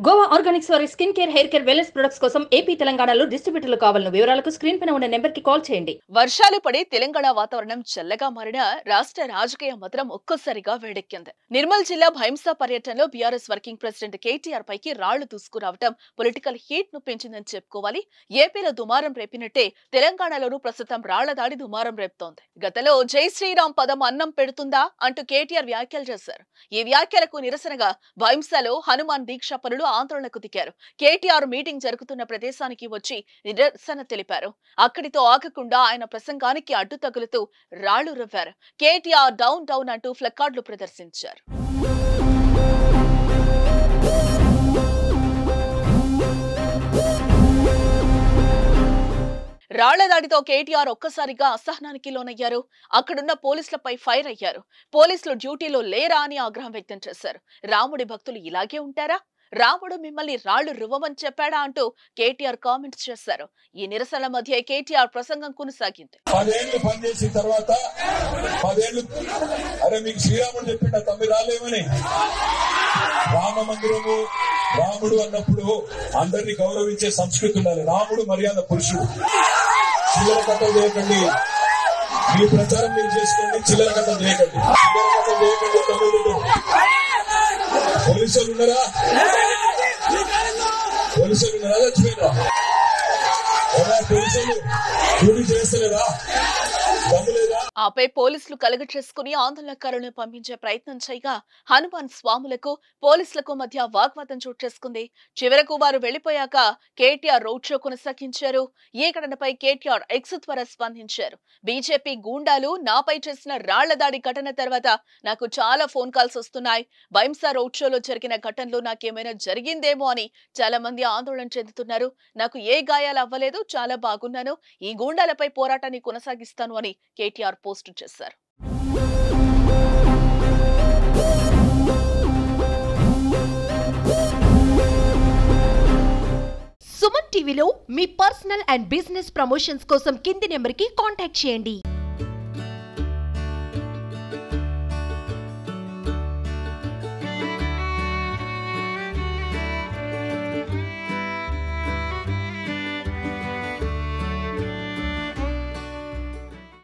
Goa Organics వారి skin care, hair care, wellness products కోసం AP, తెలంగాణలో డిస్ట్రిబ్యూటర్లు కావాలను వివరాలకు స్క్రీన్ పైన ఉన్న నెంబర్ కి కాల్ చేయండి. వర్షాలు పడి తెలంగాణ వాతావరణం చల్లగా మారిన రాష్ట్ర రాజకీయ మాత్రం ఒక్కసారిగా వేడెక్కింది. నిర్మల్ జిల్లా భైంసా పర్యటనలో బీఆర్ఎస్ వర్కింగ్ ప్రెసిడెంట్ కేటీఆర్ పైకి రాళ్లు దూసుకురావడం పొలిటికల్ హీట్ ను పెంచిందని చెప్పుకోవాలి. ఏపీలో దుమారం రేపినట్టే తెలంగాణలోనూ ప్రస్తుతం రాళ్ల దాడి దుమారం రేపుతోంది. గతంలో జై శ్రీరామ్ పదం అన్నం పెడుతుందా అంటూ కేటీఆర్ వ్యాఖ్యలు చేశారు. ఈ వ్యాఖ్యలకు నిరసనగా భైంసాలో హనుమాన్ దీక్ష పనులు ఆందోళనకు దిగారు. కేటీఆర్ మీటింగ్ జరుగుతున్న ప్రదేశానికి వచ్చి నిరసన తెలిపారు. అక్కడితో ఆగకుండా ఆయన ప్రసంగానికి అడ్డు తగులుతూ రాళ్లు రువ్వారు. కేటీఆర్ డౌన్ డౌన్ అంటూ ప్లకార్డులు ప్రదర్శించారు. రాళ్ల దాడితో కేటీఆర్ ఒక్కసారిగా అసహనానికి లోనయ్యారు. అక్కడున్న పోలీసులపై ఫైర్ అయ్యారు. పోలీసులు డ్యూటీలో లేరా అని ఆగ్రహం వ్యక్తం చేశారు. రాముడి భక్తులు ఇలాగే ఉంటారా? రాముడు మిమ్మల్ని రాళ్లు రువ్వమని చెప్పాడా అంటూ కేటీఆర్ కామెంట్స్ చేశారు. ఈ నిరసనల మధ్య కేటీఆర్ ప్రసంగం కొనసాగింది. 10 ఏళ్లు పనిచేసిన తర్వాత 10 ఏళ్లు అరే మీకు శ్రీరాముడు చెప్పిండ తమ్మి రాలేమని. రామ మందిరము రాముడు అన్నప్పుడు అందరినీ గౌరవించే సంస్కృతి ఉండాలి. రాముడు మర్యాద పురుషుడు. చిల్లర కథలు చేయకండి. మీ ప్రచారం మీరు చేసుకోండి. చిల్లర కథలు చేయకండి. చిల్లర కథలు చేయకండి. తమ్ముడు పోలీసులు ఉన్నారా? పోలీసులు ఉన్నారా? చచ్చిపోయినా పోలీసులు డ్యూటీ చేస్తలేదా? దమ్ములేదా? ఆపై పోలీసులు కలుగ చేసుకుని ఆందోళనకారులను పంపించే ప్రయత్నం చేయగా హనుమాన్ స్వాములకు పోలీసులకు మధ్య వాగ్వాదం చోటు చేసుకుంది. చివరకు వారు వెళ్లిపోయాక కేటీఆర్ రోడ్ షో కొనసాగించారు. ఈ ఘటనపై కేటీఆర్ ఎక్స్ ద్వారా స్పందించారు. బీజేపీ గూండాలు నాపై చేసిన రాళ్ల దాడి ఘటన తర్వాత నాకు చాలా ఫోన్ కాల్స్ వస్తున్నాయి. భైంసా రోడ్ షోలో జరిగిన ఘటనలో నాకేమైనా జరిగిందేమో అని చాలా మంది ఆందోళన చెందుతున్నారు. నాకు ఏ గాయాలు అవ్వలేదు, చాలా బాగున్నాను. ఈ గూండాలపై పోరాటాన్ని కొనసాగిస్తాను అని కేటీఆర్ పోస్టు చేశారు. సుమన్ టీవీలో మీ పర్సనల్ అండ్ బిజినెస్ ప్రమోషన్స్ కోసం కింది నెంబర్కి కాంటాక్ట్ చేయండి.